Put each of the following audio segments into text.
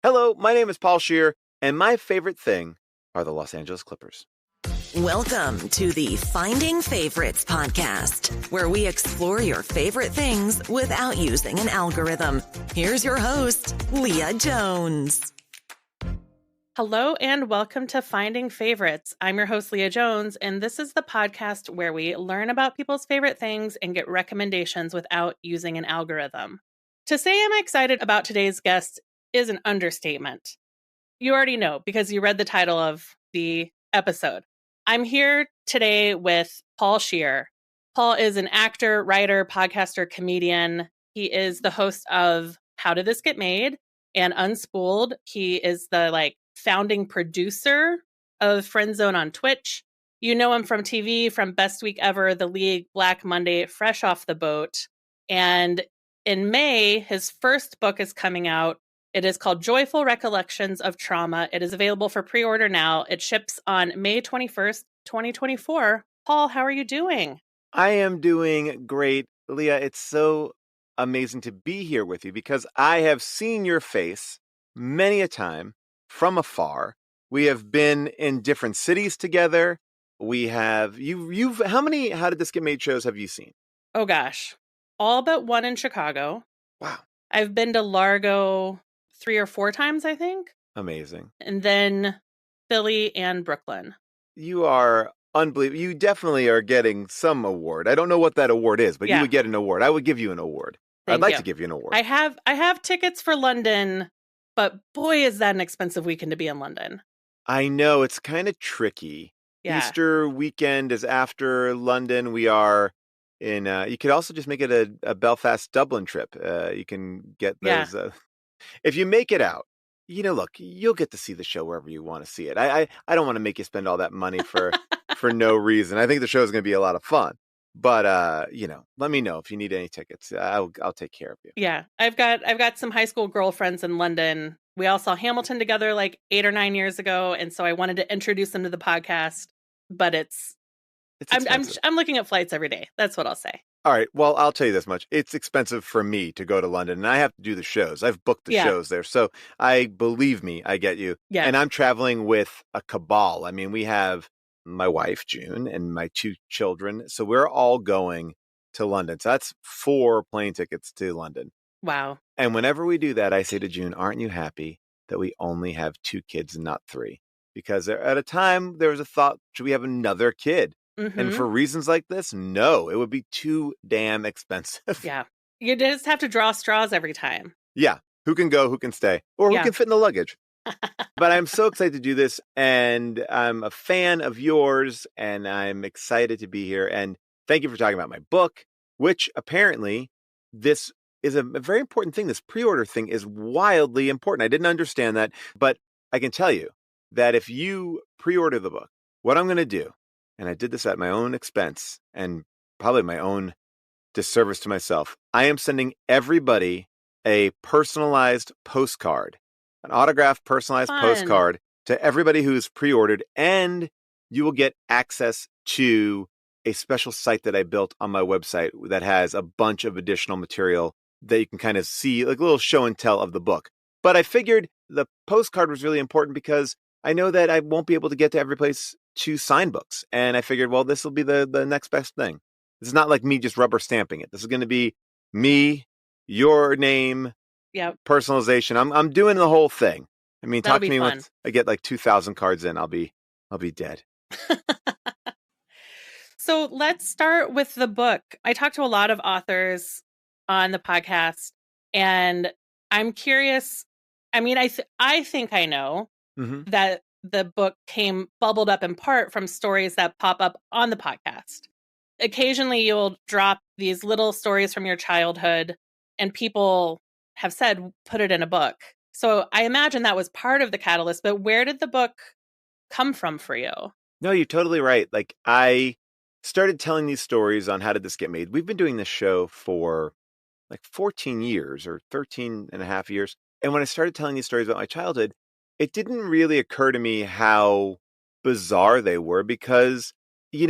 Hello, my name is Paul Scheer, and my favorite thing are the Los Angeles Clippers. Welcome to the Finding Favorites podcast, where we explore your favorite things without using an algorithm. Here's your host, Leah Jones. Hello and welcome to Finding Favorites. I'm your host, Leah Jones, and this is the podcast where we learn about people's favorite things and get recommendations without using an algorithm. To say I'm excited about today's guest is an understatement. You already know because you read the title of the episode. I'm here today with Paul Scheer. Paul is an actor, writer, podcaster, comedian. He is the host of How Did This Get Made and Unspooled. He is the founding producer of Friendzone on Twitch. You know him from TV, from Best Week Ever, The League, Black Monday, Fresh Off the Boat. And in May, his first book is coming out. It is called Joyful Recollections of Trauma. It is available for pre-order now. It ships on May 21st, 2024. Paul, how are you doing? I am doing great. Leah, it's so amazing to be here with you because I have seen your face many a time from afar. We have been in different cities together. We have, how many How Did This Get Made shows have you seen? Oh gosh, all but one in Chicago. Wow. I've been to Largo 3 or 4 times, I think. Amazing. And then Philly and Brooklyn. You are unbelievable. You definitely are getting some award. I don't know what that award is, but you would get an award. I would give you an award. I'd like to give you an award. I have tickets for London, but boy, is that an expensive weekend to be in London. I know, it's kind of tricky. Yeah. Easter weekend is after London. We are in, you could also just make it a Belfast-Dublin trip. You can get those. If you make it out, look, you'll get to see the show wherever you want to see it. I don't want to make you spend all that money for no reason. I think the show is going to be a lot of fun. But let me know if you need any tickets. I'll take care of you. Yeah, I've got some high school girlfriends in London. We all saw Hamilton together like 8 or 9 years ago, and so I wanted to introduce them to the podcast. But I'm looking at flights every day. That's what I'll say. All right. Well, I'll tell you this much. It's expensive for me to go to London, and I have to do the shows. I've booked the shows there. So believe me, I get you. Yeah. And I'm traveling with a cabal. I mean, we have my wife, June, and my 2 children. So we're all going to London. So that's 4 plane tickets to London. Wow. And whenever we do that, I say to June, aren't you happy that we only have 2 kids and not 3? Because at a time, there was a thought, should we have another kid? Mm-hmm. And for reasons like this, no, it would be too damn expensive. Yeah. You just have to draw straws every time. Yeah. Who can go, who can stay, or who can fit in the luggage. But I'm so excited to do this, and I'm a fan of yours, and I'm excited to be here. And thank you for talking about my book, which apparently this is a very important thing. This pre-order thing is wildly important. I didn't understand that, but I can tell you that if you pre-order the book, what I'm going to do, and I did this at my own expense and probably my own disservice to myself, I am sending everybody a personalized postcard, an autographed personalized postcard to everybody who's pre-ordered, and you will get access to a special site that I built on my website that has a bunch of additional material that you can kind of see, like a little show and tell of the book. But I figured the postcard was really important because I know that I won't be able to get to every place to sign books. And I figured, well, this will be the next best thing. This is not like me just rubber stamping it. This is going to be me, your name, personalization. I'm doing the whole thing. I mean, talk to me once I get like 2,000 cards in, I'll be dead. So let's start with the book. I talked to a lot of authors on the podcast, and I'm curious. I mean, I think I know that the book bubbled up in part from stories that pop up on the podcast. Occasionally you'll drop these little stories from your childhood, and people have said, put it in a book. So I imagine that was part of the catalyst, but where did the book come from for you? No, you're totally right. Like, I started telling these stories on How Did This Get Made? We've been doing this show for like 14 years or 13 and a half years. And when I started telling these stories about my childhood, it didn't really occur to me how bizarre they were because, they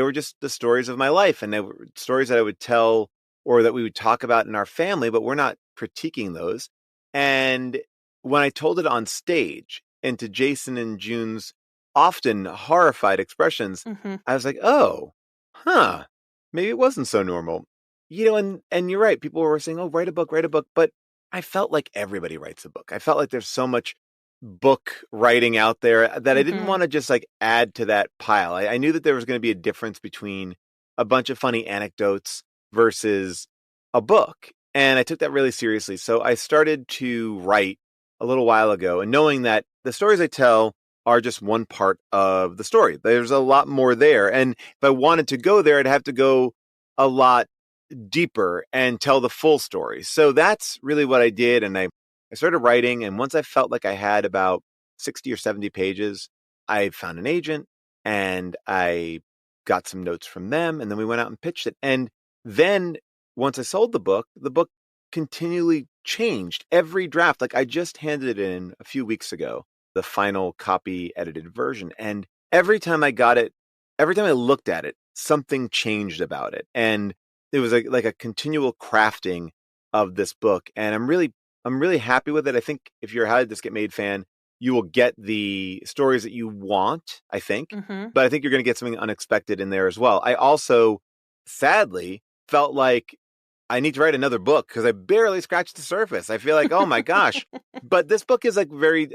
were just the stories of my life, and they were stories that I would tell or that we would talk about in our family, but we're not critiquing those. And when I told it on stage and to Jason and June's often horrified expressions, I was like, oh, huh, maybe it wasn't so normal. And you're right. People were saying, oh, write a book, write a book. But I felt like everybody writes a book. I felt like there's so much book writing out there that I didn't want to just like add to that pile. I knew that there was going to be a difference between a bunch of funny anecdotes versus a book. And I took that really seriously. So I started to write a little while ago, and knowing that the stories I tell are just one part of the story. There's a lot more there. And if I wanted to go there, I'd have to go a lot deeper and tell the full story. So that's really what I did. And I started writing. And once I felt like I had about 60 or 70 pages, I found an agent and I got some notes from them. And then we went out and pitched it. And then once I sold the book continually changed every draft. Like I just handed it in a few weeks ago, the final copy edited version. And every time I looked at it, something changed about it. And it was like a continual crafting of this book. And I'm really happy with it. I think if you're a How Did This Get Made fan, you will get the stories that you want, I think. But I think you're going to get something unexpected in there as well. I also, sadly, felt like I need to write another book because I barely scratched the surface. I feel like, oh my gosh. But this book is like very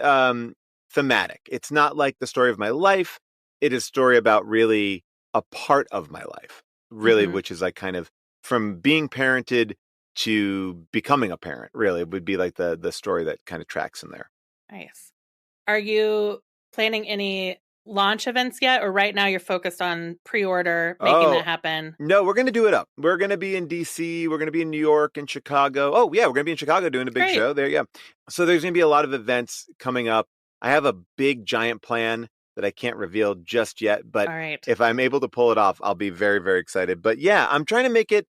thematic. It's not like the story of my life. It is a story about really a part of my life, really, which is like kind of from being parented to becoming a parent, really. It would be like the story that kind of tracks in there. Nice. Are you planning any launch events yet, or right now you're focused on pre-order, making that happen? No, we're going to do it up. We're going to be in DC. We're going to be in New York and Chicago. Oh yeah, we're going to be in Chicago doing a big show there. Yeah. So there's going to be a lot of events coming up. I have a big giant plan that I can't reveal just yet, but if I'm able to pull it off, I'll be very, very excited. But yeah, I'm trying to make it.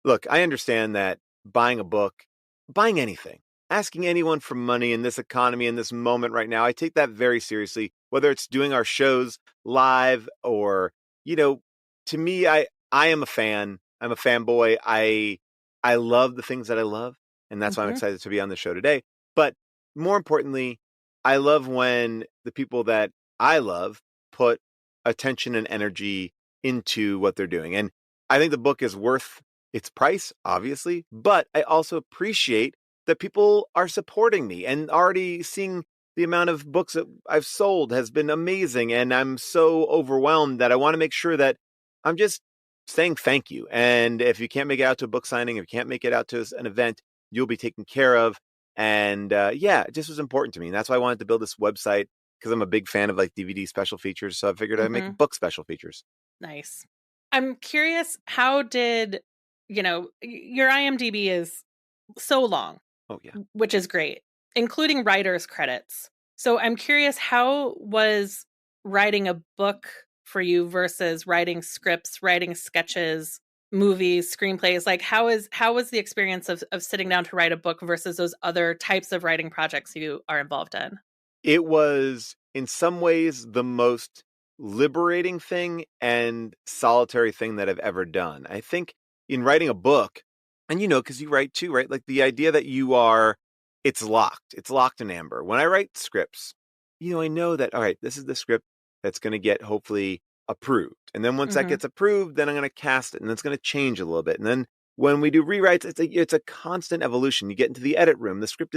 Look, I understand that buying a book, buying anything, asking anyone for money in this economy, in this moment right now, I take that very seriously, whether it's doing our shows live or, to me, I am a fan. I'm a fanboy. I love the things that I love. And that's why I'm excited to be on the show today. But more importantly, I love when the people that I love put attention and energy into what they're doing. And I think the book is worth its price, obviously, but I also appreciate that people are supporting me, and already seeing the amount of books that I've sold has been amazing. And I'm so overwhelmed that I want to make sure that I'm just saying thank you. And if you can't make it out to a book signing, if you can't make it out to an event, you'll be taken care of. And it just was important to me. And that's why I wanted to build this website, because I'm a big fan of like DVD special features. So I figured I'd make book special features. Nice. I'm curious, how did, your IMDb is so long. Oh, yeah. Which is great, including writer's credits. So I'm curious, how was writing a book for you versus writing scripts, writing sketches, movies, screenplays? Like, how was the experience of sitting down to write a book versus those other types of writing projects you are involved in? It was, in some ways, the most liberating thing and solitary thing that I've ever done. I think in writing a book, and because you write too, right? Like the idea that it's locked in amber. When I write scripts, I know that, all right, this is the script that's going to get hopefully approved. And then once that gets approved, then I'm going to cast it, and it's going to change a little bit. And then when we do rewrites, it's a constant evolution. You get into the edit room. The script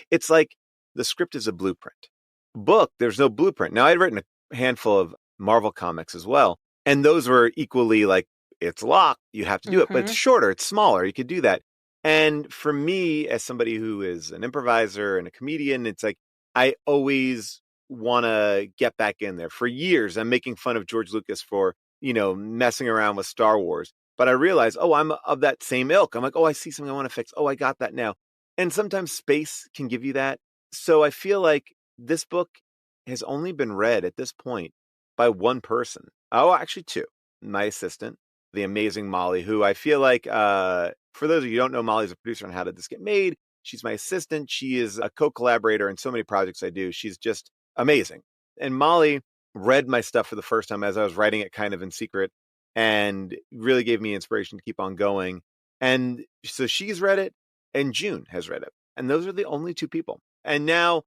it's like the script is a blueprint. Book, there's no blueprint. Now, I'd written a handful of Marvel comics as well, and those were equally like, it's locked, you have to do it, but it's shorter, it's smaller, you could do that. And for me, as somebody who is an improviser and a comedian, it's like, I always want to get back in there. For years, I'm making fun of George Lucas for, messing around with Star Wars. But I realize, I'm of that same ilk. I'm like, I see something I want to fix. I got that now. And sometimes space can give you that. So I feel like this book has only been read at this point by one person. Oh, actually two. My assistant, the amazing Molly, who I feel like, for those of you who don't know, Molly's a producer on How Did This Get Made. She's my assistant. She is a co-collaborator in so many projects I do. She's just amazing. And Molly read my stuff for the first time as I was writing it kind of in secret, and really gave me inspiration to keep on going. And so she's read it, and June has read it. And those are the only two people. And now,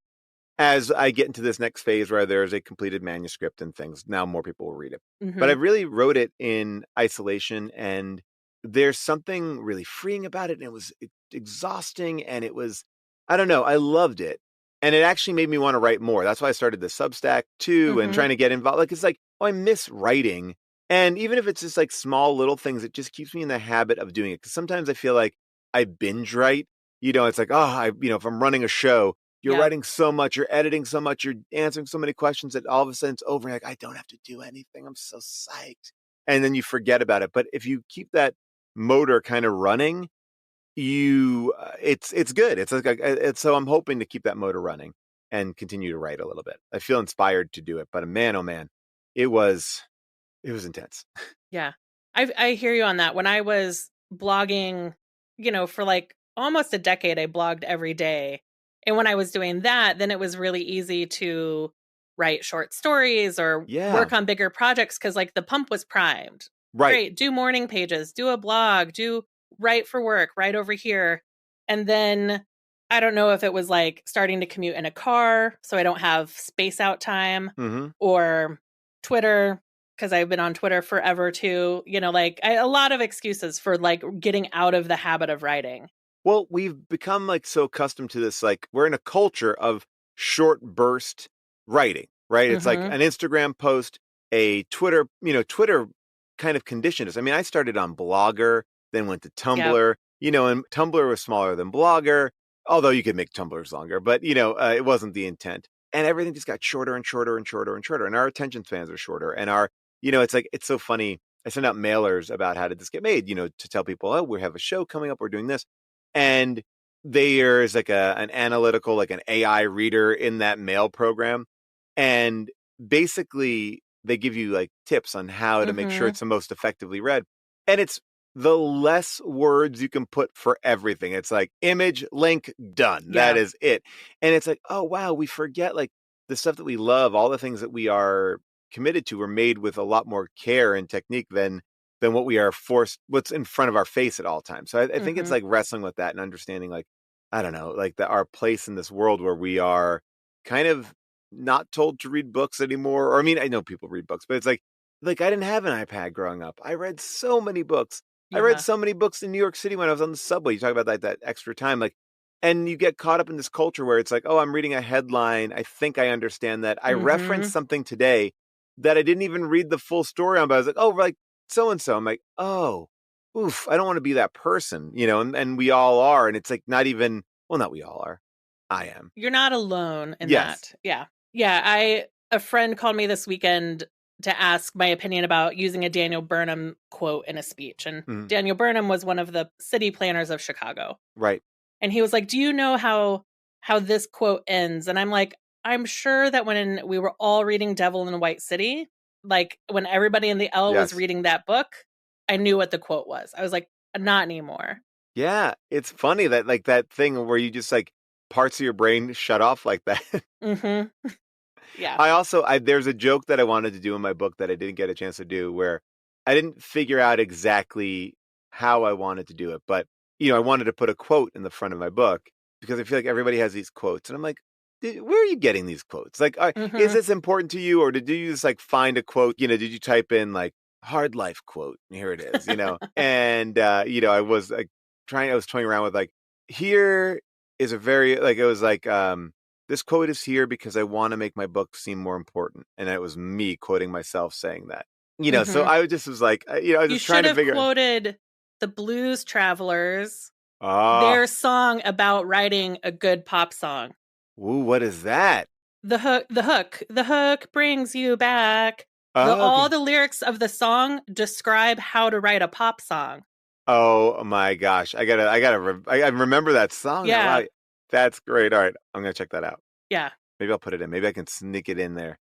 as I get into this next phase where there's a completed manuscript and things, now more people will read it. But I really wrote it in isolation, and there's something really freeing about it. And it was exhausting, and it was, I don't know, I loved it. And it actually made me want to write more. That's why I started the Substack too, and trying to get involved. Like, it's like, oh, I miss writing. And even if it's just like small little things, it just keeps me in the habit of doing it. Because sometimes I feel like I binge write. It's like, if I'm running a show, you're writing so much, you're editing so much, you're answering so many questions that all of a sudden it's over. Like, I don't have to do anything. I'm so psyched. And then you forget about it. But if you keep that motor kind of running, it's good. It's like, so I'm hoping to keep that motor running and continue to write a little bit. I feel inspired to do it, but man, oh man, it was intense. Yeah. I hear you on that. When I was blogging, for like almost a decade, I blogged every day. And when I was doing that, then it was really easy to write short stories or work on bigger projects because like the pump was primed. Right. Great. Do morning pages, do a blog, do write for work, right over here. And then I don't know if it was like starting to commute in a car, so I don't have space out time, or Twitter, because I've been on Twitter forever too. A lot of excuses for like getting out of the habit of writing. Well, we've become like so accustomed to this, like we're in a culture of short burst writing, right? It's like an Instagram post, a Twitter, Twitter kind of conditioned us. I mean, I started on Blogger, then went to Tumblr, and Tumblr was smaller than Blogger, although you could make Tumblrs longer, but it wasn't the intent. And everything just got shorter and shorter and shorter and shorter. And our attention spans are shorter. And it's like, it's so funny. I send out mailers about how did this get made, to tell people, oh, we have a show coming up, we're doing this. And there's like an analytical, like an AI reader in that mail program. And basically they give you like tips on how to make sure it's the most effectively read. And it's the less words you can put for everything. It's like image, link, done. Yeah. That is it. And it's like, oh, wow, we forget like the stuff that we love, all the things that we are committed to are made with a lot more care and technique than what we are what's in front of our face at all times. So I think it's like wrestling with that and understanding, like, I don't know, like our place in this world where we are kind of not told to read books anymore. Or, I mean, I know people read books, but it's like I didn't have an iPad growing up. I read so many books. Yeah. I read so many books in New York City when I was on the subway. You talk about like that extra time, like, and you get caught up in this culture where it's like, oh, I'm reading a headline. I think I understand that. I referenced something today that I didn't even read the full story on, but I was like, oh, like, so-and-so. I'm like, oh, oof, I don't want to be that person, and we all are. And it's like not we all are. I am. You're not alone in that. Yeah. Yeah. A friend called me this weekend to ask my opinion about using a Daniel Burnham quote in a speech. And Daniel Burnham was one of the city planners of Chicago. Right. And he was like, do you know how this quote ends? And I'm like, I'm sure that when we were all reading Devil in the White City, like when everybody in the L was reading that book, I knew what the quote was. I was like, not anymore. Yeah. It's funny that like that thing where you just like parts of your brain shut off like that. Yeah. There's a joke that I wanted to do in my book that I didn't get a chance to do where I didn't figure out exactly how I wanted to do it. But, I wanted to put a quote in the front of my book because I feel like everybody has these quotes. And I'm like, where are you getting these quotes? Like, is this important to you? Or did you just like find a quote? Did you type in like hard life quote? And here it is, and, I was like I was toying around with like, here is a very, like, it was like, this quote is here because I want to make my book seem more important. And it was me quoting myself saying that, so I was like, I was just trying to figure out. You should have quoted the Blues Travelers, their song about writing a good pop song. Ooh, what is that? The hook brings you back. All the lyrics of the song describe how to write a pop song. Oh my gosh. I remember that song. Yeah. Wow. That's great. All right. I'm going to check that out. Yeah. Maybe I'll put it in. Maybe I can sneak it in there.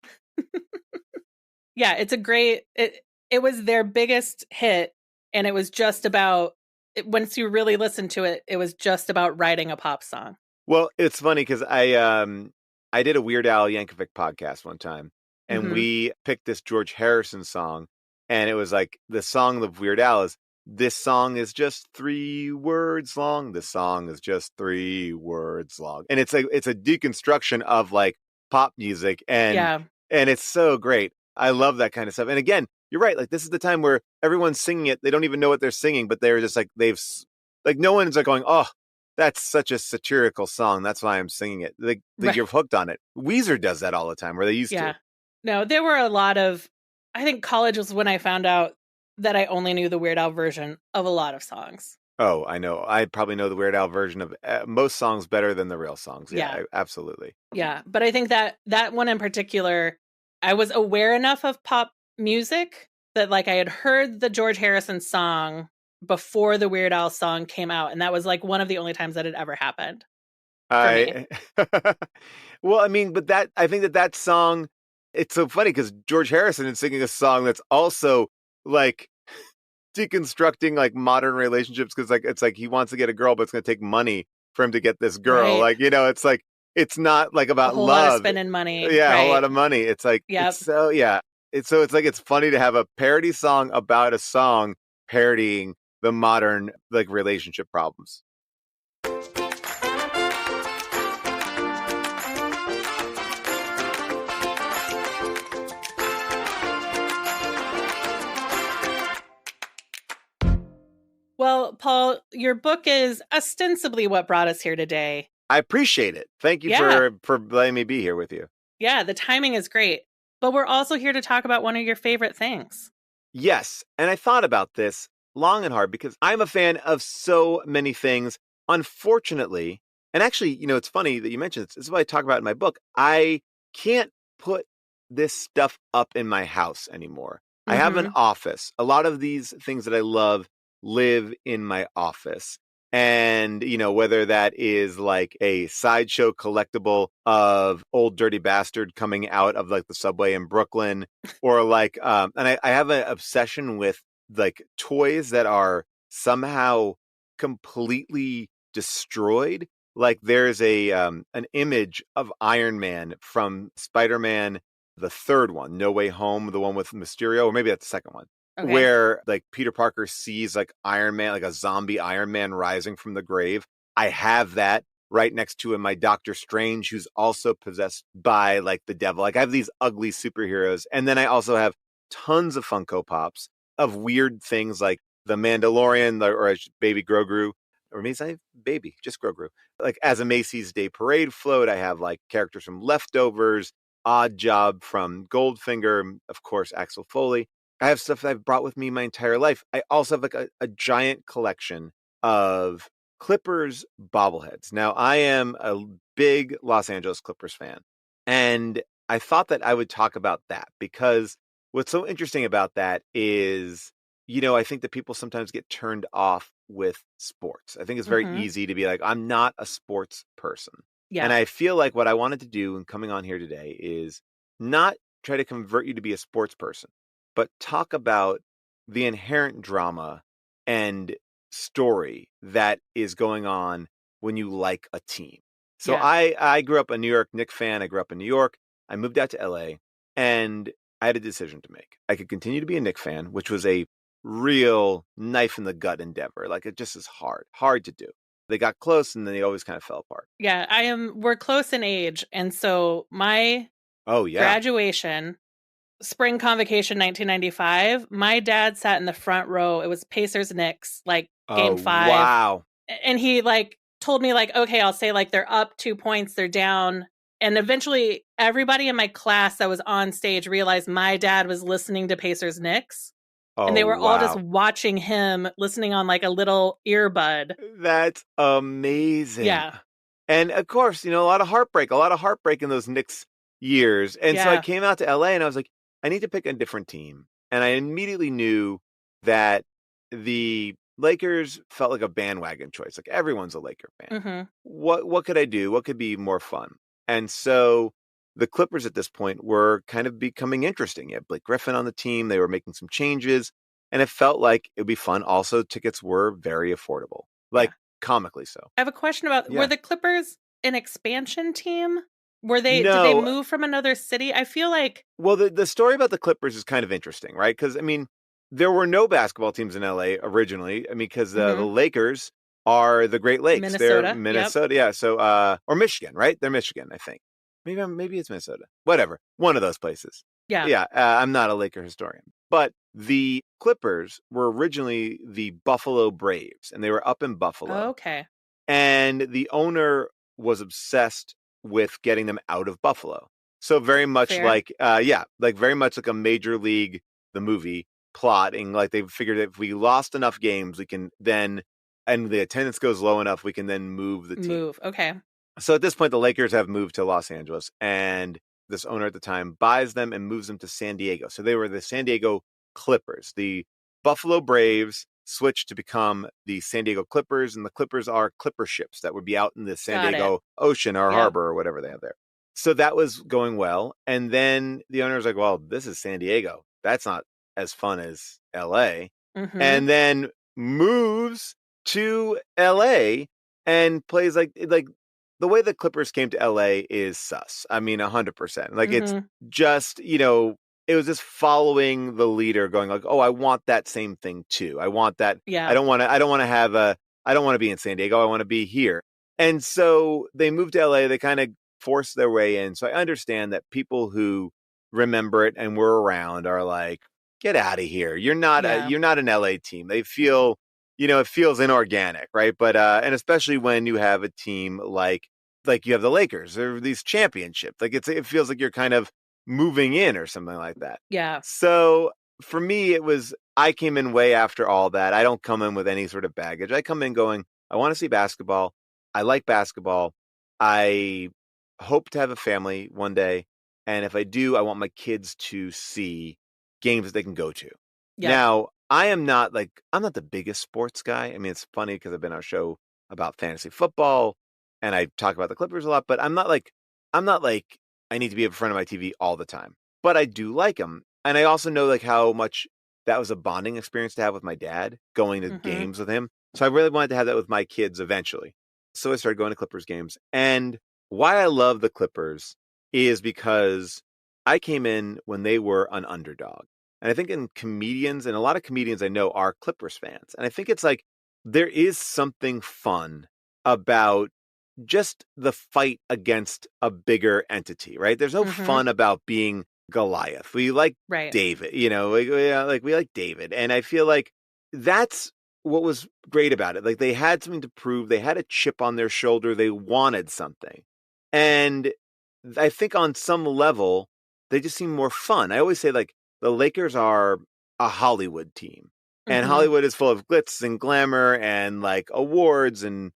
Yeah. It's a great, it was their biggest hit. And it was just about, once you really listen to it, it was just about writing a pop song. Well, it's funny because I did a Weird Al Yankovic podcast one time, and we picked this George Harrison song, and it was like the song of Weird Al is this song is just 3 words long. This song is just 3 words long. And it's a deconstruction of like pop music and it's so great. I love that kind of stuff. And again, you're right. Like this is the time where everyone's singing it. They don't even know what they're singing, but they're just like no one's like going, "Oh, that's such a satirical song. That's why I'm singing it." Like you're hooked on it. Weezer does that all the time, where they used to. No, there were a lot of. I think college was when I found out that I only knew the Weird Al version of a lot of songs. Oh, I know. I probably know the Weird Al version of most songs better than the real songs. Yeah, absolutely. Yeah, but I think that one in particular, I was aware enough of pop music that like I had heard the George Harrison song before the Weird Al song came out, and that was like one of the only times that had ever happened for me. Well, I mean, but I think that song, it's so funny because George Harrison is singing a song that's also like deconstructing like modern relationships, because like it's like he wants to get a girl, but it's going to take money for him to get this girl. Right. Like, you know, it's like it's not like about a whole love. Lot of spending money. Yeah, a whole lot of money. It's like it's so it's like it's funny to have a parody song about a song parodying the modern like relationship problems. Well, Paul, your book is ostensibly what brought us here today. I appreciate it. Thank you for letting me be here with you. Yeah, the timing is great. But we're also here to talk about one of your favorite things. Yes, and I thought about this long and hard because I'm a fan of so many things. Unfortunately, and actually, you know, it's funny that you mentioned this. This is what I talk about in my book. I can't put this stuff up in my house anymore. Mm-hmm. I have an office. A lot of these things that I love live in my office. And, you know, whether that is like a sideshow collectible of Old Dirty Bastard coming out of like the subway in Brooklyn, or like, and I have an obsession with like toys that are somehow completely destroyed. Like there's an image of Iron Man from Spider-Man, the third one, No Way Home, the one with Mysterio, or maybe that's the second one. Okay. Where like Peter Parker sees like Iron Man, like a zombie Iron Man rising from the grave. I have that right next to him, my Doctor Strange, who's also possessed by like the devil. Like I have these ugly superheroes. And then I also have tons of Funko Pops of weird things like the Mandalorian or Baby Grogu, or maybe I baby, just Grogu. Like as a Macy's Day Parade float, I have like characters from Leftovers, Odd Job from Goldfinger, of course, Axel Foley. I have stuff that I've brought with me my entire life. I also have like a giant collection of Clippers bobbleheads. Now, I am a big Los Angeles Clippers fan, and I thought that I would talk about that because what's so interesting about that is, you know, I think that people sometimes get turned off with sports. I think it's very easy to be like, I'm not a sports person. Yeah. And I feel like what I wanted to do in coming on here today is not try to convert you to be a sports person, but talk about the inherent drama and story that is going on when you like a team. So I grew up a New York Knicks fan. I grew up in New York. I moved out to LA, and I had a decision to make. I could continue to be a Knicks fan, which was a real knife in the gut endeavor. Like it just is hard to do. They got close, and then they always kind of fell apart. Yeah, we're close in age, and so my graduation, spring convocation 1995, my dad sat in the front row. It was Pacers Knicks, like game 5. Wow. And he like told me like, okay, I'll say like they're up 2 points, they're down. And eventually everybody in my class that was on stage realized my dad was listening to Pacers Knicks. And they were all just watching him, listening on like a little earbud. That's amazing. Yeah. And of course, you know, a lot of heartbreak in those Knicks years. And so I came out to LA and I was like, I need to pick a different team. And I immediately knew that the Lakers felt like a bandwagon choice. Like everyone's a Laker fan. Mm-hmm. What could I do? What could be more fun? And so the Clippers at this point were kind of becoming interesting. You had Blake Griffin on the team. They were making some changes. And it felt like it would be fun. Also, tickets were very affordable, like comically so. I have a question about, were the Clippers an expansion team? Did they move from another city? I feel like... Well, the story about the Clippers is kind of interesting, right? Because, I mean, there were no basketball teams in LA originally. I mean, because the Lakers are the Great Lakes. They're Minnesota. Minnesota. Yep. Yeah. So, or Michigan, right? They're Michigan, I think. Maybe it's Minnesota. Whatever. One of those places. Yeah. Yeah. I'm not a Laker historian, but the Clippers were originally the Buffalo Braves, and they were up in Buffalo. Okay. And the owner was obsessed with getting them out of Buffalo. So very much Fair. like very much like a Major League, the movie plotting. Like they figured if we lost enough games, we can then, and the attendance goes low enough, we can then move the team. Okay. So at this point, the Lakers have moved to Los Angeles, and this owner at the time buys them and moves them to San Diego. So they were the San Diego Clippers. The Buffalo Braves switched to become the San Diego Clippers, and the Clippers are clipper ships that would be out in the San Diego Ocean or harbor or whatever they have there. So that was going well. And then the owner was like, well, this is San Diego. That's not as fun as LA. And then moves to LA and plays like the way the Clippers came to LA is sus. I mean, 100%. Like it's just, it was just following the leader going like, oh, I want that same thing too. I want that. Yeah. I don't want to be in San Diego. I want to be here. And so they moved to LA. They kind of forced their way in. So I understand that people who remember it and were around are like, get out of here. You're not an LA team. They feel, it feels inorganic, right? But and especially when you have a team like you have the Lakers or these championships, like it feels like you're kind of moving in or something like that. Yeah. So for me, I came in way after all that. I don't come in with any sort of baggage. I come in going, I want to see basketball. I like basketball. I hope to have a family one day. And if I do, I want my kids to see games that they can go to. Yeah. Now, I'm not the biggest sports guy. I mean, it's funny because I've been on a show about fantasy football and I talk about the Clippers a lot, but I'm not like I need to be in front of my TV all the time, but I do like them. And I also know like how much that was a bonding experience to have with my dad, going to games with him. So I really wanted to have that with my kids eventually. So I started going to Clippers games. And why I love the Clippers is because I came in when they were an underdog. And I think in comedians, and a lot of comedians I know are Clippers fans. And I think it's like there is something fun about just the fight against a bigger entity, right? There's no fun about being Goliath. We like David, we like David. And I feel like that's what was great about it. Like they had something to prove. They had a chip on their shoulder. They wanted something. And I think on some level, they just seem more fun. I always say like the Lakers are a Hollywood team. And Hollywood is full of glitz and glamour and like awards and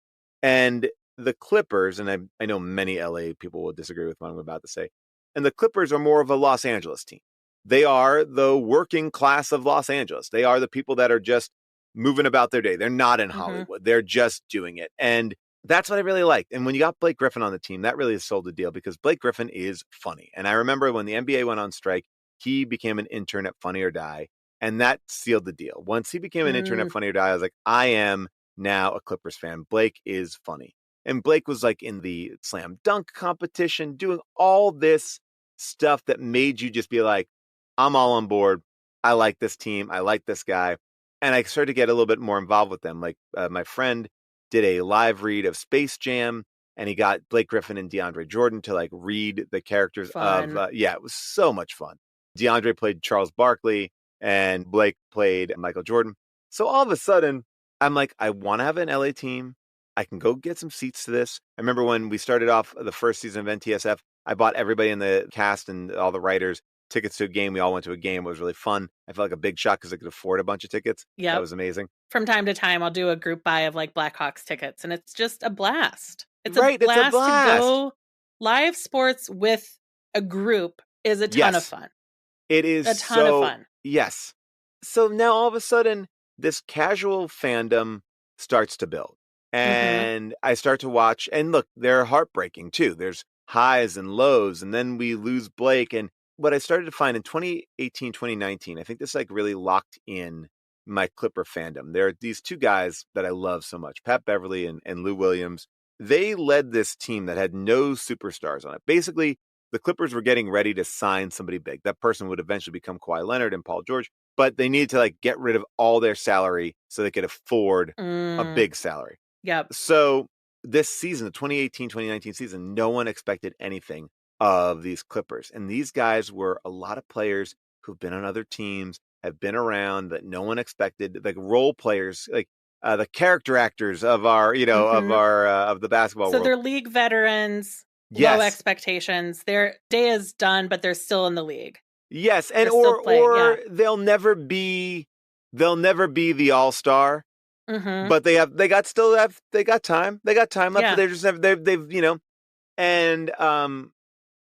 the Clippers, and I know many LA people will disagree with what I'm about to say, and the Clippers are more of a Los Angeles team. They are the working class of Los Angeles. They are the people that are just moving about their day. They're not in Hollywood. They're just doing it. And that's what I really liked. And when you got Blake Griffin on the team, that really sold the deal because Blake Griffin is funny. And I remember when the NBA went on strike, he became an intern at Funny or Die, and that sealed the deal. Once he became an intern at Funny or Die, I was like, I am now a Clippers fan. Blake is funny. And Blake was like in the slam dunk competition, doing all this stuff that made you just be like, I'm all on board. I like this team. I like this guy. And I started to get a little bit more involved with them. Like my friend did a live read of Space Jam, and he got Blake Griffin and DeAndre Jordan to like read the characters of, it was so much fun. DeAndre played Charles Barkley and Blake played Michael Jordan. So all of a sudden, I'm like, I want to have an LA team. I can go get some seats to this. I remember when we started off the first season of NTSF, I bought everybody in the cast and all the writers tickets to a game. We all went to a game. It was really fun. I felt like a big shot because I could afford a bunch of tickets. Yeah, that was amazing. From time to time, I'll do a group buy of like Blackhawks tickets, and it's just a blast. It's a blast to go. Live sports with a group is a ton of fun. It is a ton of fun. Yes. So now all of a sudden, this casual fandom starts to build. And I start to watch, and look, they're heartbreaking too. There's highs and lows, and then we lose Blake. And what I started to find in 2018, 2019, I think this like really locked in my Clipper fandom. There are these two guys that I love so much, Pat Beverly and Lou Williams. They led this team that had no superstars on it. Basically, the Clippers were getting ready to sign somebody big. That person would eventually become Kawhi Leonard and Paul George. but they needed to like get rid of all their salary so they could afford a big salary. Yep. So this season, the 2018-2019 season, no one expected anything of these Clippers. And these guys were a lot of players who've been on other teams, have been around that no one expected, like role players, like the character actors of our, of the basketball world. So they're league veterans, yes. Low expectations. Their day is done, but they're still in the league. Yes. And or they'll never be the all-star. But they got time. They got time left. Yeah. They just have they've and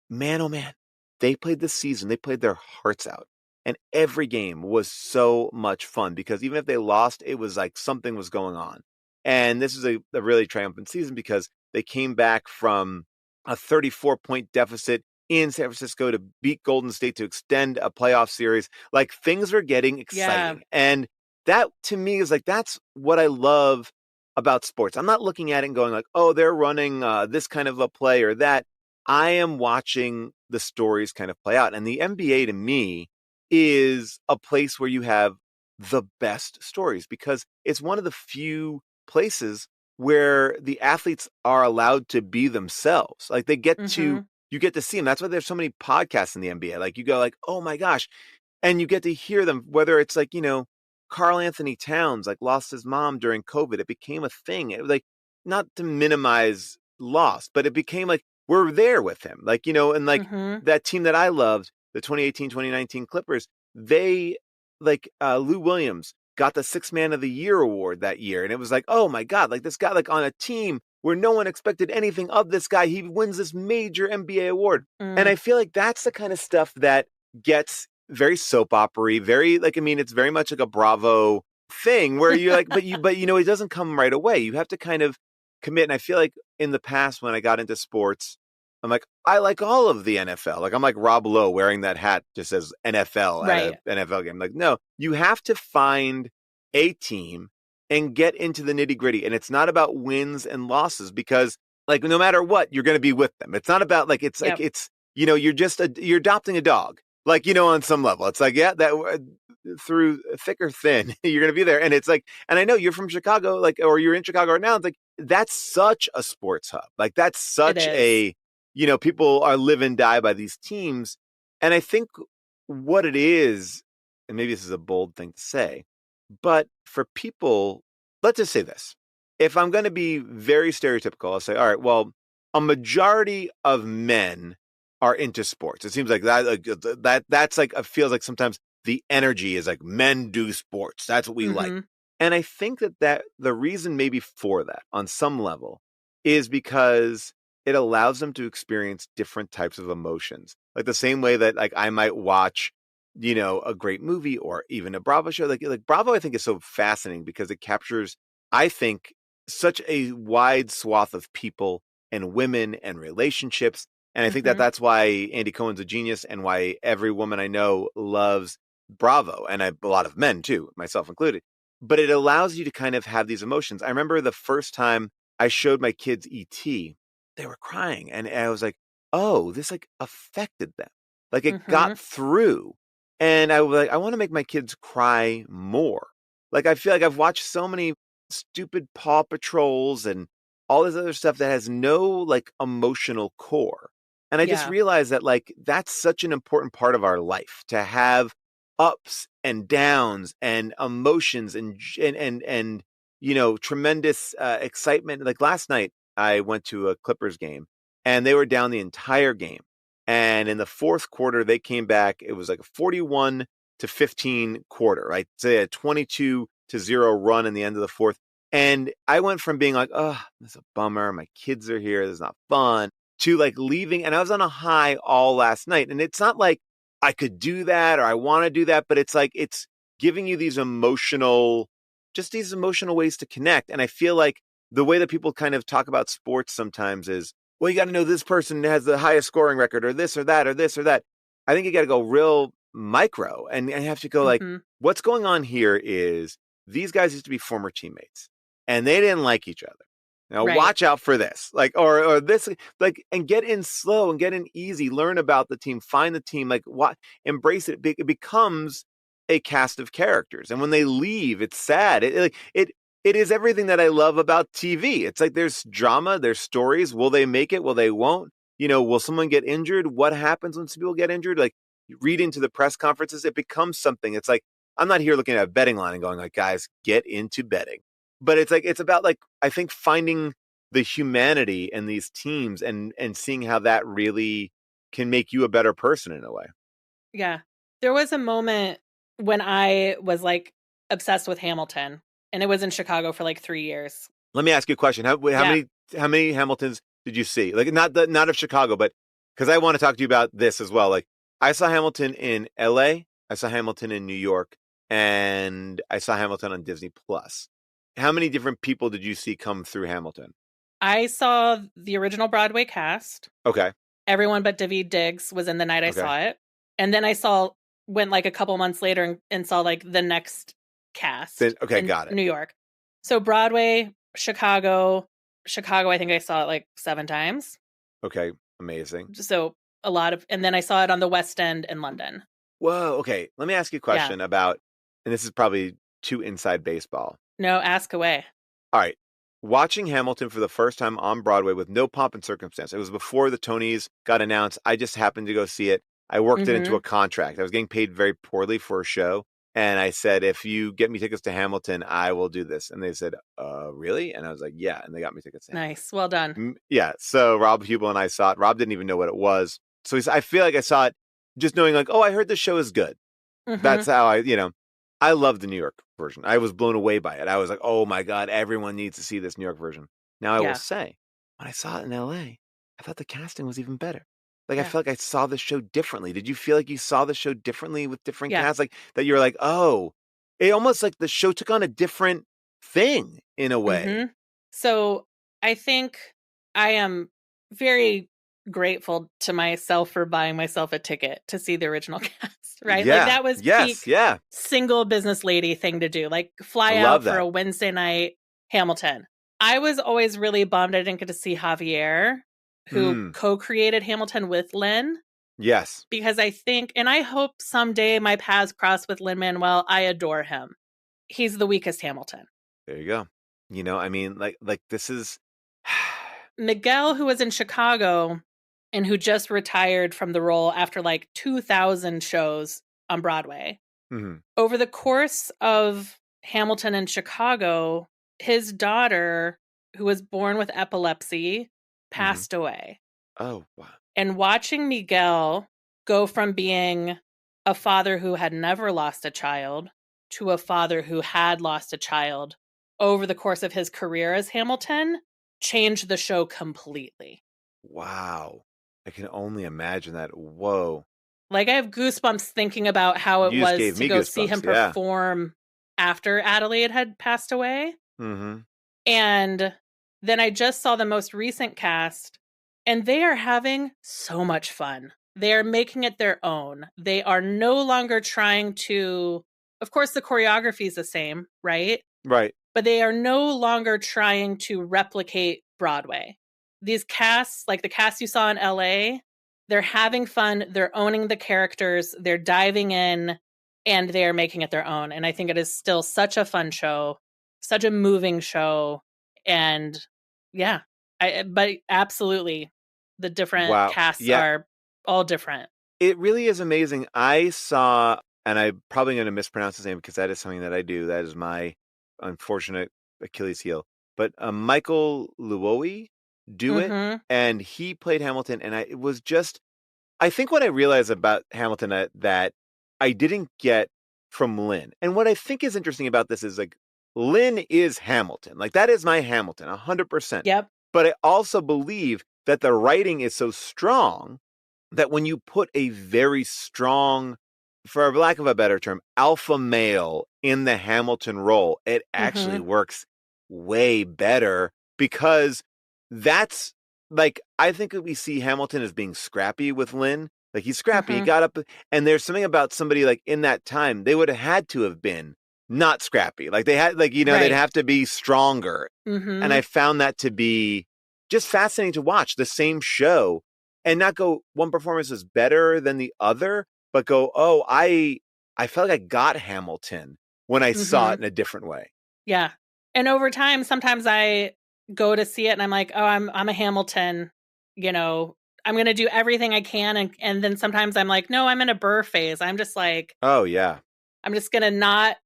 man, oh man, they played this season. They played their hearts out, and every game was so much fun because even if they lost, it was like something was going on. And this is a really triumphant season because they came back from a 34-point deficit in San Francisco to beat Golden State to extend a playoff series. Like things were getting exciting, and that to me is like, that's what I love about sports. I'm not looking at it and going like, oh, they're running this kind of a play or that. I am watching the stories kind of play out. And the NBA to me is a place where you have the best stories because it's one of the few places where the athletes are allowed to be themselves. Like they get to, you get to see them. That's why there's so many podcasts in the NBA. Like you go like, oh my gosh. And you get to hear them, whether it's like, Karl Anthony Towns like lost his mom during COVID. It became a thing. It was like, not to minimize loss, but it became like we're there with him. Like, and like that team that I loved, the 2018-2019 Clippers, they like Lou Williams got the 6th Man of the Year award that year. And it was like, oh my God, like this guy like on a team where no one expected anything of this guy. He wins this major NBA award. And I feel like that's the kind of stuff that gets very soap opera-y, very like, I mean, it's very much like a Bravo thing where you're like, but it doesn't come right away. You have to kind of commit. And I feel like in the past when I got into sports, I'm like, I like all of the NFL. Like I'm like Rob Lowe wearing that hat just says NFL at an NFL game. Like, no, you have to find a team and get into the nitty gritty. And it's not about wins and losses because like, no matter what, you're going to be with them. It's not about like, it's like, it's, you're adopting a dog. Like, on some level, it's like, yeah, that through thick or thin, you're going to be there. And it's like, and I know you're from Chicago, like, or you're in Chicago right now. It's like, that's such a sports hub. Like, that's such a, people are live and die by these teams. And I think what it is, and maybe this is a bold thing to say, but for people, let's just say this. If I'm going to be very stereotypical, I'll say, all right, well, a majority of men are into sports. It seems like that's like, it feels like sometimes the energy is like men do sports. That's what we like. And I think that the reason maybe for that on some level is because it allows them to experience different types of emotions. Like the same way that like I might watch, a great movie or even a Bravo show. Like Bravo, I think is so fascinating because it captures, I think, such a wide swath of people and women and relationships. And I think that's why Andy Cohen's a genius and why every woman I know loves Bravo. And a lot of men too, myself included. But it allows you to kind of have these emotions. I remember the first time I showed my kids E.T., they were crying. And I was like, oh, this like affected them. Like it got through. And I was like, I want to make my kids cry more. Like I feel like I've watched so many stupid Paw Patrols and all this other stuff that has no like emotional core. And I just realized that like that's such an important part of our life to have ups and downs and emotions and tremendous excitement. Like last night I went to a Clippers game and they were down the entire game. And in the fourth quarter, they came back. It was like a 41-15 quarter, right? So they had a 22-0 run in the end of the fourth. And I went from being like, oh, that's a bummer. My kids are here. This is not fun. To like leaving. And I was on a high all last night. And it's not like I could do that or I want to do that. But it's like it's giving you these emotional ways to connect. And I feel like the way that people kind of talk about sports sometimes is, well, you got to know this person has the highest scoring record or this or that or this or that. I think you got to go real micro and I have to go like, what's going on here is these guys used to be former teammates and they didn't like each other. Now watch out for this, like, or this, like, and get in slow and get in easy, learn about the team, find the team, like what, embrace it. It becomes a cast of characters. And when they leave, it's sad. It is everything that I love about TV. It's like there's drama, there's stories. Will they make it? Will they won't? Will someone get injured? What happens when some people get injured? Like, you read into the press conferences, it becomes something. It's like, I'm not here looking at a betting line and going like, guys, get into betting. But it's like, it's about like, I think finding the humanity in these teams and seeing how that really can make you a better person in a way. Yeah. There was a moment when I was like obsessed with Hamilton, and it was in Chicago for like 3 years. Let me ask you a question. How many Hamiltons did you see? Like not of Chicago, but because I want to talk to you about this as well. Like, I saw Hamilton in LA, I saw Hamilton in New York, and I saw Hamilton on Disney Plus. How many different people did you see come through Hamilton? I saw the original Broadway cast. Okay. Everyone but Daveed Diggs was in the night I saw it. And then I went like a couple months later and saw like the next cast. Got it. New York. So Broadway, Chicago, I think I saw it like 7 times. Okay. Amazing. So and then I saw it on the West End in London. Whoa. Okay. Let me ask you a question about, and this is probably too inside baseball. No, ask away. All right. Watching Hamilton for the first time on Broadway with no pomp and circumstance. It was before the Tonys got announced. I just happened to go see it. I worked it into a contract. I was getting paid very poorly for a show. And I said, if you get me tickets to Hamilton, I will do this. And they said, really? And I was like, yeah. And they got me tickets to Hamilton. Nice. Well done. Yeah. So Rob Hubel and I saw it. Rob didn't even know what it was. So I feel like I saw it just knowing like, oh, I heard the show is good. Mm-hmm. That's how I love the New York version. I was blown away by it. I was like, oh my God, everyone needs to see this New York version. Now I will say, when I saw it in LA, I thought the casting was even better. Like, I felt like I saw the show differently. Did you feel like you saw the show differently with different casts? Like, that you were like, oh, it almost like the show took on a different thing in a way. Mm-hmm. So I think I am very grateful to myself for buying myself a ticket to see the original cast, right? Yeah. Like, that was peak single business lady thing to do. Like, fly out for a Wednesday night Hamilton. I was always really bummed I didn't get to see Javier, who co-created Hamilton with Lin. Yes. Because I think, and I hope someday my paths cross with Lin-Manuel. I adore him. He's the weakest Hamilton. There you go. I mean, like this is... Miguel, who was in Chicago and who just retired from the role after like 2,000 shows on Broadway. Mm-hmm. Over the course of Hamilton in Chicago, his daughter, who was born with epilepsy, passed away. Oh, wow. And watching Miguel go from being a father who had never lost a child to a father who had lost a child over the course of his career as Hamilton changed the show completely. Wow. I can only imagine that. Whoa. Like, I have goosebumps thinking about how it was to go see him perform after Adelaide had passed away. Mm-hmm. And then I just saw the most recent cast, and they are having so much fun. They are making it their own. They are no longer trying to, of course, the choreography is the same, right? Right. But they are no longer trying to replicate Broadway. These casts, like the cast you saw in LA, they're having fun. They're owning the characters. They're diving in, and they're making it their own. And I think it is still such a fun show, such a moving show. And but absolutely, the different casts are all different. It really is amazing. I saw, and I'm probably going to mispronounce his name because that is something that I do. That is my unfortunate Achilles heel. But Michael Luowi do it, and he played Hamilton. And it was just, I think what I realized about Hamilton that I didn't get from Lin. And what I think is interesting about this is like, Lin is Hamilton. Like, that is my Hamilton, 100%. Yep. But I also believe that the writing is so strong that when you put a very strong, for lack of a better term, alpha male in the Hamilton role, it actually works way better, because that's like, I think that we see Hamilton as being scrappy with Lin. Like, he's scrappy. He got up, and there's something about somebody like in that time, they would have had to have been not scrappy. Like, they had, like, they'd have to be stronger. And I found that to be just fascinating to watch the same show and not go, one performance is better than the other, but go, oh, I I felt like I got Hamilton when I saw it in a different way. Yeah. And over time, sometimes I go to see it and I'm like, oh, I'm a Hamilton, I'm going to do everything I can. And then sometimes I'm like, no, I'm in a Burr phase. I'm just like, oh yeah, I'm just going to not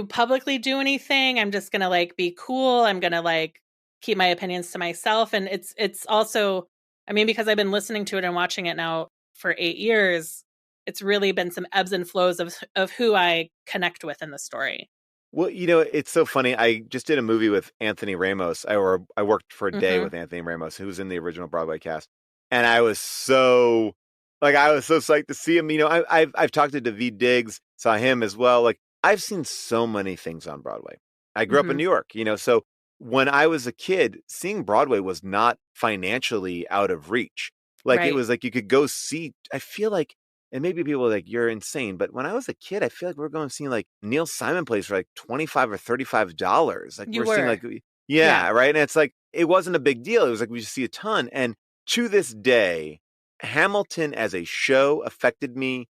publicly do anything. I'm just going to like be cool. I'm going to like keep my opinions to myself. And it's also, I mean, because I've been listening to it and watching it now for 8 years, it's really been some ebbs and flows of who I connect with in the story. Well, it's so funny. I just did a movie with Anthony Ramos, I worked for a day with Anthony Ramos, who was in the original Broadway cast, and I was so psyched to see him. I've talked to Daveed Diggs, saw him as well. Like, I've seen so many things on Broadway. I grew up in New York, so when I was a kid, seeing Broadway was not financially out of reach. Like, It was like you could go see. I feel like. And maybe people are like, you're insane. But when I was a kid, I feel like we were going to see like Neil Simon plays for like $25 or $35. Like seeing like, yeah, right. And it's like, it wasn't a big deal. It was like, we just see a ton. And to this day, Hamilton as a show affected me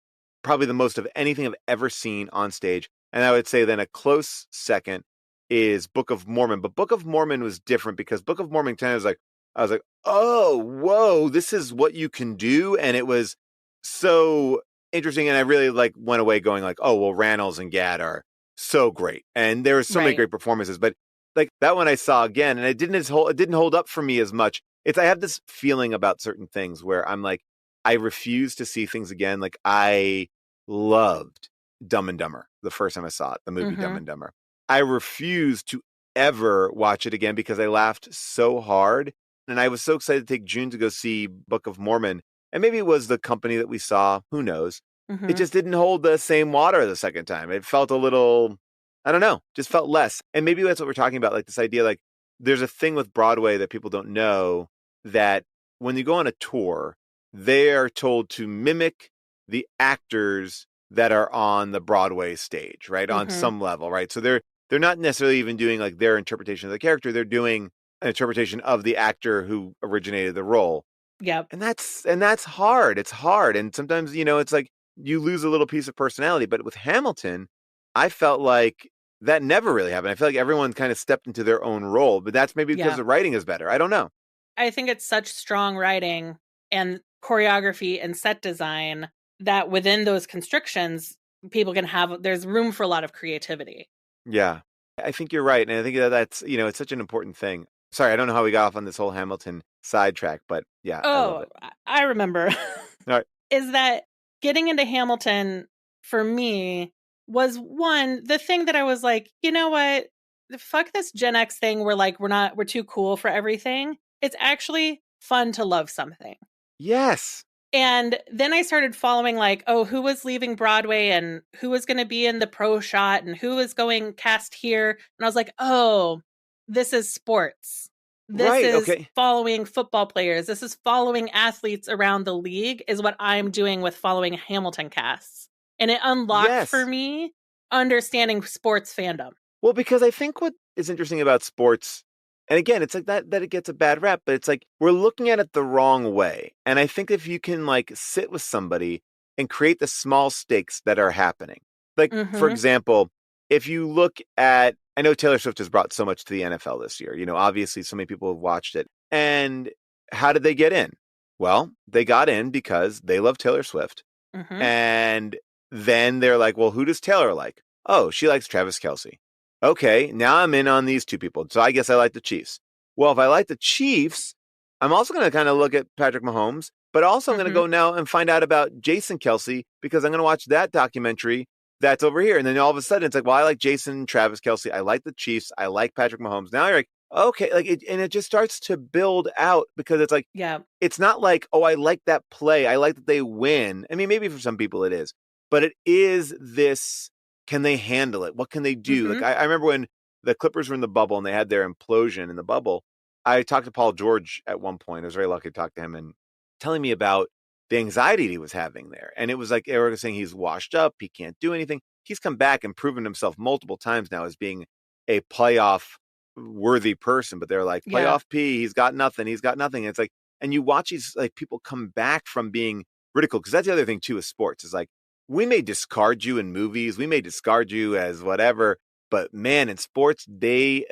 probably the most of anything I've ever seen on stage. And I would say then a close second is Book of Mormon. But Book of Mormon was different because Book of Mormon kind of I was like, oh, whoa, this is what you can do. And it was so interesting, and I really went away going like, oh well, Rannells and Gad are so great, and there were so many great performances. But like that one I saw again, and it didn't hold up for me as much. I have this feeling about certain things where I'm like, I refuse to see things again. Like, I loved Dumb and Dumber the first time I saw it, the movie Dumb and Dumber. I refuse to ever watch it again because I laughed so hard, and I was so excited to take June to go see Book of Mormon. And maybe it was the company that we saw. Who knows? It just didn't hold the same water the second time. It felt a little, I don't know, just felt less. And maybe that's what we're talking about. Like this idea, like there's a thing with Broadway that people don't know, that when you go on a tour, they are told to mimic the actors that are on the Broadway stage, right? On some level, right? So they're not necessarily even doing like their interpretation of the character. They're doing an interpretation of the actor who originated the role. Yep. And that's hard. It's hard. And sometimes, it's like you lose a little piece of personality. But with Hamilton, I felt like that never really happened. I feel like everyone kind of stepped into their own role, but that's maybe because the writing is better. I don't know. I think it's such strong writing and choreography and set design that within those constrictions, people can there's room for a lot of creativity. Yeah, I think you're right. And I think that's, it's such an important thing. Sorry, I don't know how we got off on this whole Hamilton sidetrack, but yeah. Oh, I remember. All right. Is that getting into Hamilton for me was the thing that I was like, you know what? Fuck this Gen X thing. We're too cool for everything. It's actually fun to love something. Yes. And then I started following who was leaving Broadway and who was going to be in the pro shot and who was going cast here. And I was like, oh, this is sports. This is following football players. This is following athletes around the league is what I'm doing with following Hamilton casts. And it unlocked for me understanding sports fandom. Well, because I think what is interesting about sports, and again, it's like that it gets a bad rap, but it's like we're looking at it the wrong way. And I think if you can sit with somebody and create the small stakes that are happening. Like, for example, if you look at, I know Taylor Swift has brought so much to the NFL this year. Obviously so many people have watched it. And how did they get in? Well, they got in because they love Taylor Swift. And then they're like, well, who does Taylor like? Oh, she likes Travis Kelce. Okay, now I'm in on these two people. So I guess I like the Chiefs. Well, if I like the Chiefs, I'm also going to kind of look at Patrick Mahomes, but also I'm going to go now and find out about Jason Kelce because I'm going to watch that documentary that's over here. And then all of a sudden it's like, well, I like Jason, Travis Kelce. I like the Chiefs. I like Patrick Mahomes. Now you're like, okay, and it just starts to build out because it's like, it's not like, oh, I like that play. I like that they win. I mean, maybe for some people it is, but it is this, can they handle it? What can they do? Like, I remember when the Clippers were in the bubble and they had their implosion in the bubble, I talked to Paul George at one point. I was very lucky to talk to him and telling me about the anxiety he was having there. And it was like, they were saying he's washed up. He can't do anything. He's come back and proven himself multiple times now as being a playoff worthy person, but they're like, playoff P, he's got nothing. He's got nothing. And it's like, and you watch these people come back from being ridiculed. Cause that's the other thing too, is sports is like, we may discard you in movies, we may discard you as whatever, but man, in sports, they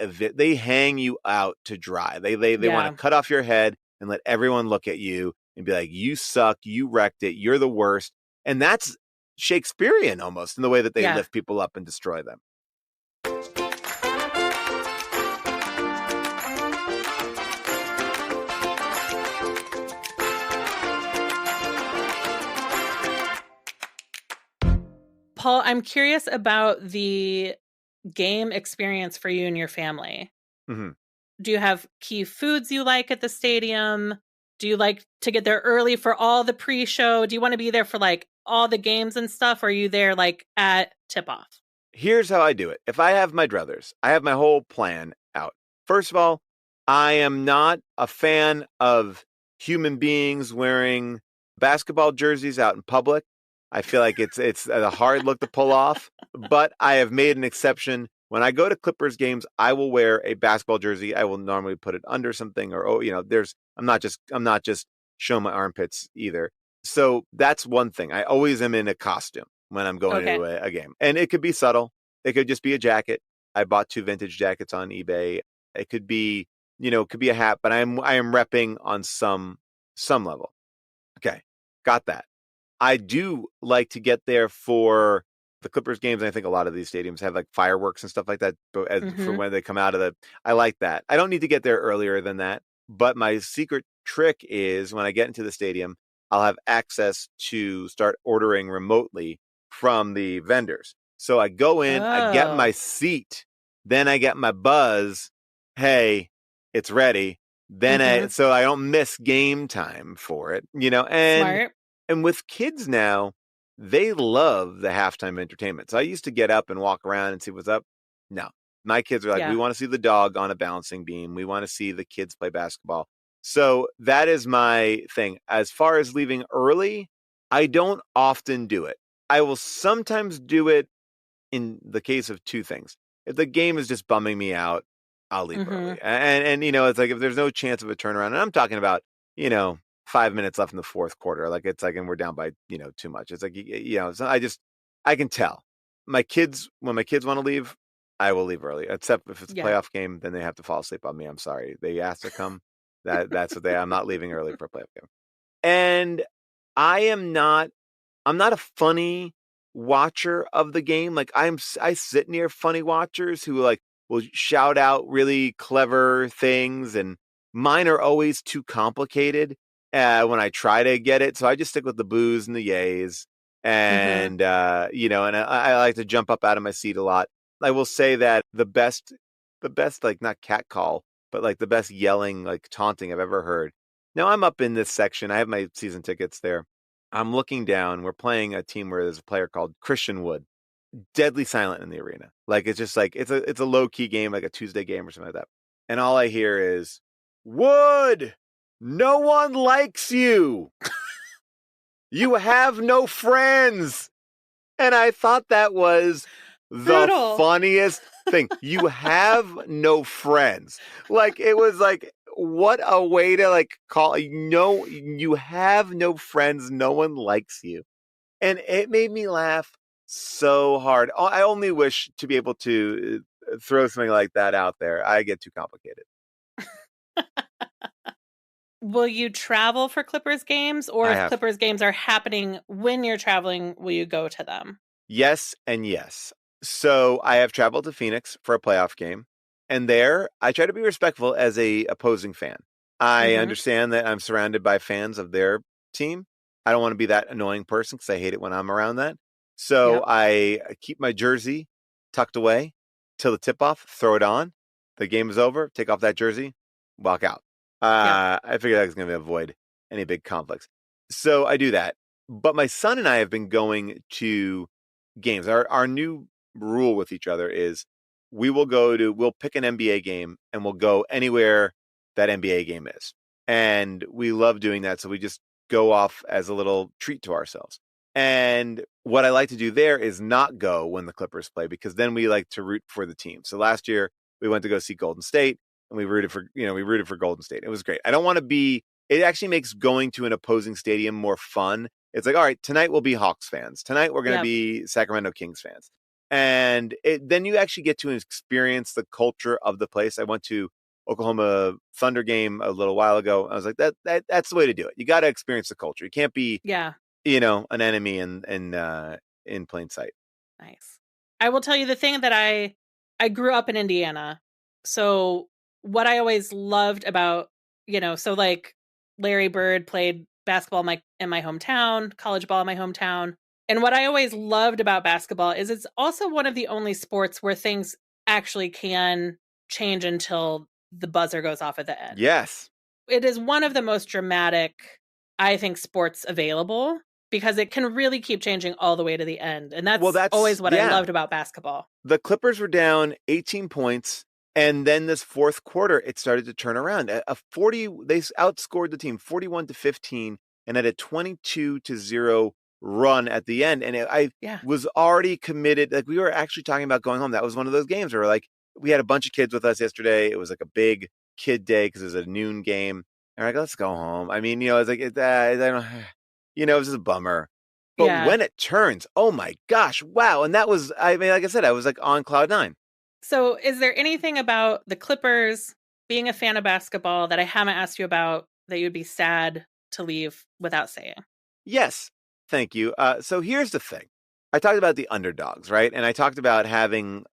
hang you out to dry. They want to cut off your head and let everyone look at you and be like, you suck, you wrecked it, you're the worst. And that's Shakespearean almost in the way that they lift people up and destroy them. Paul, I'm curious about the game experience for you and your family. Mm-hmm. Do you have key foods you like at the stadium? Do you like to get there early for all the pre-show? Do you want to be there for like all the games and stuff? Or are you there like at tip-off? Here's how I do it. If I have my druthers, I have my whole plan out. First of all, I am not a fan of human beings wearing basketball jerseys out in public. I feel like it's a hard look to pull off, but I have made an exception. When I go to Clippers games, I will wear a basketball jersey. I will normally put it under something I'm not just showing my armpits either. So that's one thing. I always am in a costume when I'm going to a game. And it could be subtle. It could just be a jacket. I bought 2 vintage jackets on eBay. It could be, a hat, but I am repping on some level. Okay. Got that. I do like to get there for the Clippers games. And I think a lot of these stadiums have like fireworks and stuff like that for when they come out of I like that. I don't need to get there earlier than that. But my secret trick is when I get into the stadium, I'll have access to start ordering remotely from the vendors. So I go in, I get my seat, then I get my buzz. Hey, it's ready. Then so I don't miss game time for it, and Smart. And with kids now, they love the halftime entertainment. So I used to get up and walk around and see what's up. No, my kids are like, we want to see the dog on a balancing beam. We want to see the kids play basketball. So that is my thing. As far as leaving early, I don't often do it. I will sometimes do it in the case of 2 things. If the game is just bumming me out, I'll leave early. And it's like if there's no chance of a turnaround, and I'm talking about, 5 minutes left in the fourth quarter. Like it's like, and we're down by, too much. It's like, so I can tell when my kids want to leave, I will leave early, except if it's a playoff game, then they have to fall asleep on me. I'm sorry. They asked to come. That's what I'm not leaving early for a playoff game. And I'm not a funny watcher of the game. Like I sit near funny watchers who like will shout out really clever things, and mine are always too complicated when I try to get it. So I just stick with the boos and the yays, and and I like to jump up out of my seat a lot. I will say that the best like not catcall, but like the best yelling, like taunting I've ever heard. Now I'm up in this section. I have my season tickets there. I'm looking down. We're playing a team where there's a player called Christian Wood. Deadly silent in the arena. Like it's just like it's a low key game, like a Tuesday game or something like that. And all I hear is, Wood, no one likes you. You have no friends. And I thought that was the funniest thing. You have no friends. Like it was like, what a way to like call, no, you have no friends. No one likes you. And it made me laugh so hard. I only wish to be able to throw something like that out there. I get too complicated. Will you travel for Clippers games, or if Clippers games are happening when you're traveling, will you go to them? Yes and yes. So I have traveled to Phoenix for a playoff game, and there I try to be respectful as a opposing fan. I understand that I'm surrounded by fans of their team. I don't want to be that annoying person because I hate it when I'm around that. So I keep my jersey tucked away till the tip-off, throw it on. The game is over, take off that jersey, walk out. I figured I was going to avoid any big conflicts. So I do that. But my son and I have been going to games. Our new rule with each other is we'll pick an NBA game and we'll go anywhere that NBA game is. And we love doing that. So we just go off as a little treat to ourselves. And what I like to do there is not go when the Clippers play, because then we like to root for the team. So last year we went to go see Golden State, and we rooted for Golden State. It was great. I don't want to be, it actually makes going to an opposing stadium more fun It's like, all right, tonight we'll be Hawks fans. Tonight we're going to Yep. be Sacramento Kings fans. And then you actually get to experience the culture of the place. I went to Oklahoma Thunder game a little while ago. I was like, that's the way to do it. You got to experience the culture. You can't be, an enemy in plain sight. Nice. I will tell you the thing that I grew up in Indiana. So what I always loved about, so like Larry Bird played basketball in my hometown, college ball in my hometown. And what I always loved about basketball is it's also one of the only sports where things actually can change until the buzzer goes off at the end. Yes. It is one of the most dramatic, I think, sports available because it can really keep changing all the way to the end. And that's always what I loved about basketball. The Clippers were down 18 points. And then this fourth quarter, it started to turn around. They outscored the team 41-15 and had a 22-0 run at the end. And I was already committed. Like, we were actually talking about going home. That was one of those games where we had a bunch of kids with us yesterday. It was like a big kid day because it was a noon game. And we're like, let's go home. I mean, I was like, I don't, it was just a bummer. But when it turns, oh my gosh, wow. And that was, I mean, like I said, I was like on cloud nine. So is there anything about the Clippers, being a fan of basketball, that I haven't asked you about that you'd be sad to leave without saying? Yes. Thank you. So here's the thing. I talked about the underdogs, right? And I talked about having,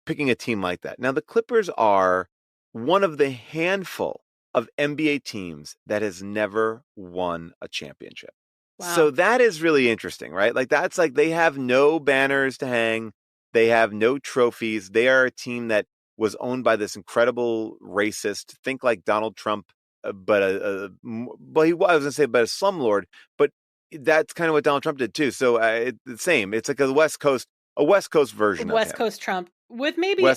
picking a team like that. Now, the Clippers are one of the handful of NBA teams that has never won a championship. Wow. So that is really interesting, right? That's they have no banners to hang. They have no trophies. They are a team that was owned by this incredible racist, think like Donald Trump, but a slumlord. But that's kind of what Donald Trump did too. So the same. It's like a West Coast version of him. West Coast Trump with maybe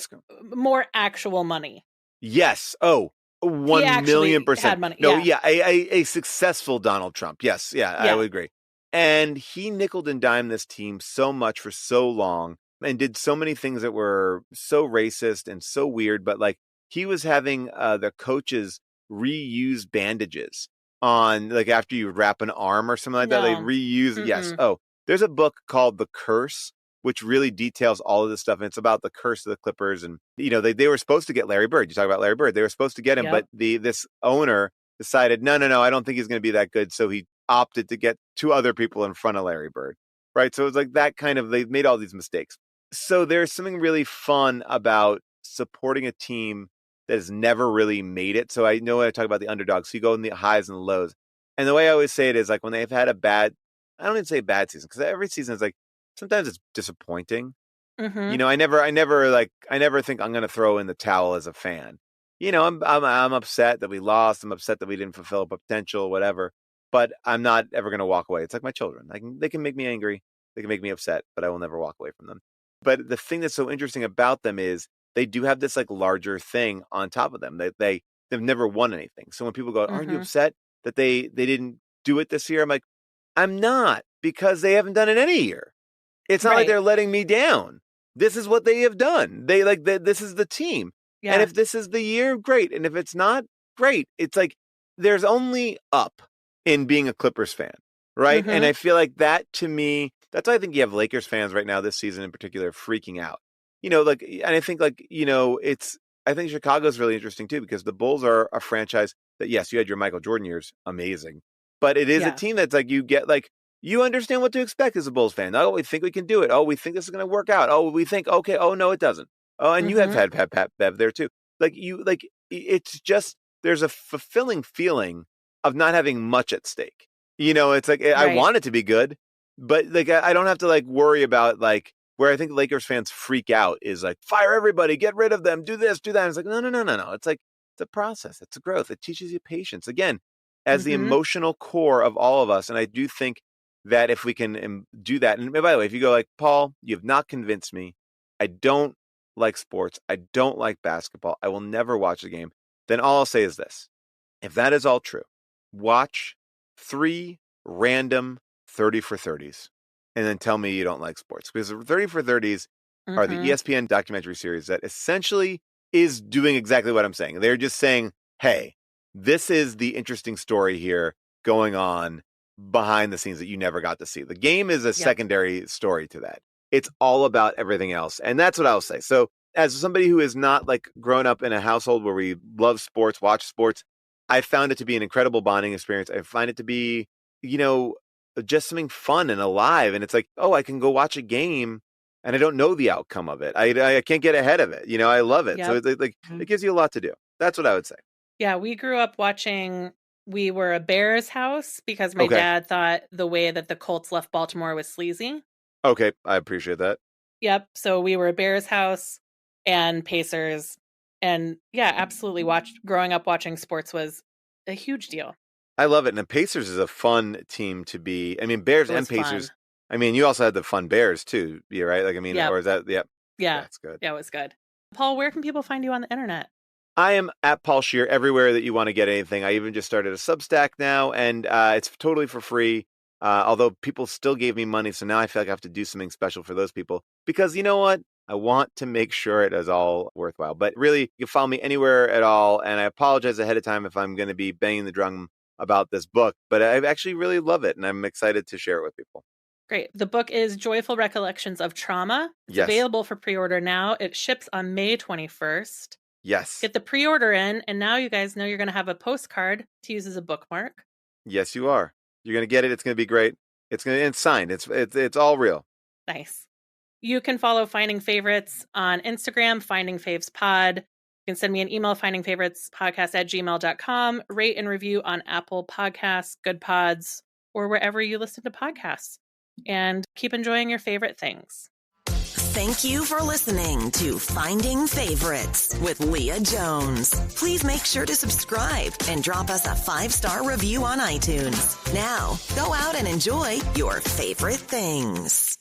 more actual money. Yes. Oh, 1,000,000%. Had money. No, a successful Donald Trump. Yes. Yeah, I would agree. And he nickeled and dimed this team so much for so long and did so many things that were so racist and so weird. But he was having the coaches reuse bandages on after you wrap an arm or something like that. They reuse. Mm-mm. Yes. Oh, there's a book called The Curse, which really details all of this stuff. And it's about the curse of the Clippers. And, they were supposed to get Larry Bird. You talk about Larry Bird. They were supposed to get him, but this owner decided, no, I don't think he's going to be that good. So he opted to get two other people in front of Larry Bird. Right. So it was that kind of, they made all these mistakes. So there's something really fun about supporting a team that has never really made it. So I know when I talk about the underdogs, so you go in the highs and the lows. And the way I always say it is when they've had I don't even say bad season, because every season is sometimes it's disappointing. Mm-hmm. I never think I'm going to throw in the towel as a fan. I'm upset that we lost. I'm upset that we didn't fulfill a potential, whatever. But I'm not ever going to walk away. It's like my children. They can make me angry. They can make me upset, but I will never walk away from them. But the thing that's so interesting about them is they do have this larger thing on top of them. They've never won anything. So when people go, aren't you upset that they didn't do it this year? I'm like, I'm not, because they haven't done it any year. It's not like they're letting me down. This is what they have done. This is the team. Yeah. And if this is the year, great. And if it's not, great. It's there's only up in being a Clippers fan, right? Mm-hmm. And I feel like that, to me, that's why I think you have Lakers fans right now this season in particular freaking out. And I think I think Chicago's really interesting too, because the Bulls are a franchise that, yes, you had your Michael Jordan years, amazing. But it is a team that's you get you understand what to expect as a Bulls fan. Oh, we think we can do it. Oh, we think this is going to work out. Oh, we think, okay. Oh, no, it doesn't. Oh, and you have had Pat Bev there too. It's just, there's a fulfilling feeling of not having much at stake. It's I want it to be good, but I don't have to worry about where I think Lakers fans freak out is fire everybody, get rid of them, do this, do that. And it's no. It's it's a process. It's a growth. It teaches you patience. Again, as the emotional core of all of us. And I do think that if we can do that, and by the way, if you go Paul, you have not convinced me. I don't like sports. I don't like basketball. I will never watch a game. Then all I'll say is this. If that is all true, watch 3 random 30 for 30s and then tell me you don't like sports. Because the 30 for 30s are the ESPN documentary series that essentially is doing exactly what I'm saying. They're just saying, hey, this is the interesting story here going on. behind the scenes that you never got to see. The game is a secondary story to that. It's all about everything else. And that's what I'll say. So as somebody who is not like grown up in a household where we love sports, watch sports, I found it to be an incredible bonding experience. I find it to be, just something fun and alive. And it's like, oh, I can go watch a game and I don't know the outcome of it. I can't get ahead of it. I love it. Yep. So it's like, it gives you a lot to do. That's what I would say. Yeah, we grew up watching, we were a Bears house because my dad thought the way that the Colts left Baltimore was sleazy. Okay, I appreciate that. Yep, so we were a Bears house and Pacers. And yeah, absolutely growing up watching sports was a huge deal. I love it. And the Pacers is a fun team to be. I mean, Bears and Pacers. Fun. I mean, you also had the fun Bears too, right? Like, I mean, or is that, Yeah. That's good. Yeah, it was good. Paul, where can people find you on the internet? I am at Paul Scheer everywhere that you want to get anything. I even just started a Substack now, and it's totally for free. Although people still gave me money, so now I feel like I have to do something special for those people. Because you know what? I want to make sure it is all worthwhile. But really, you can follow me anywhere at all. And I apologize ahead of time if I'm going to be banging the drum about this book. But I actually really love it, and I'm excited to share it with people. Great. The book is Joyful Recollections of Trauma. It's available for pre-order now. It ships on May 21st. Yes. Get the pre-order in, and now you guys know you're going to have a postcard to use as a bookmark. Yes, you are. You're going to get it. It's going to be great. It's signed. It's all real. Nice. You can follow Finding Favorites on Instagram, Finding Faves Pod. You can send me an email, findingfavoritspodcast@gmail.com. Rate and review on Apple Podcasts, Good Pods, or wherever you listen to podcasts. And keep enjoying your favorite things. Thank you for listening to Finding Favorites with Leah Jones. Please make sure to subscribe and drop us a 5-star review on iTunes. Now, go out and enjoy your favorite things.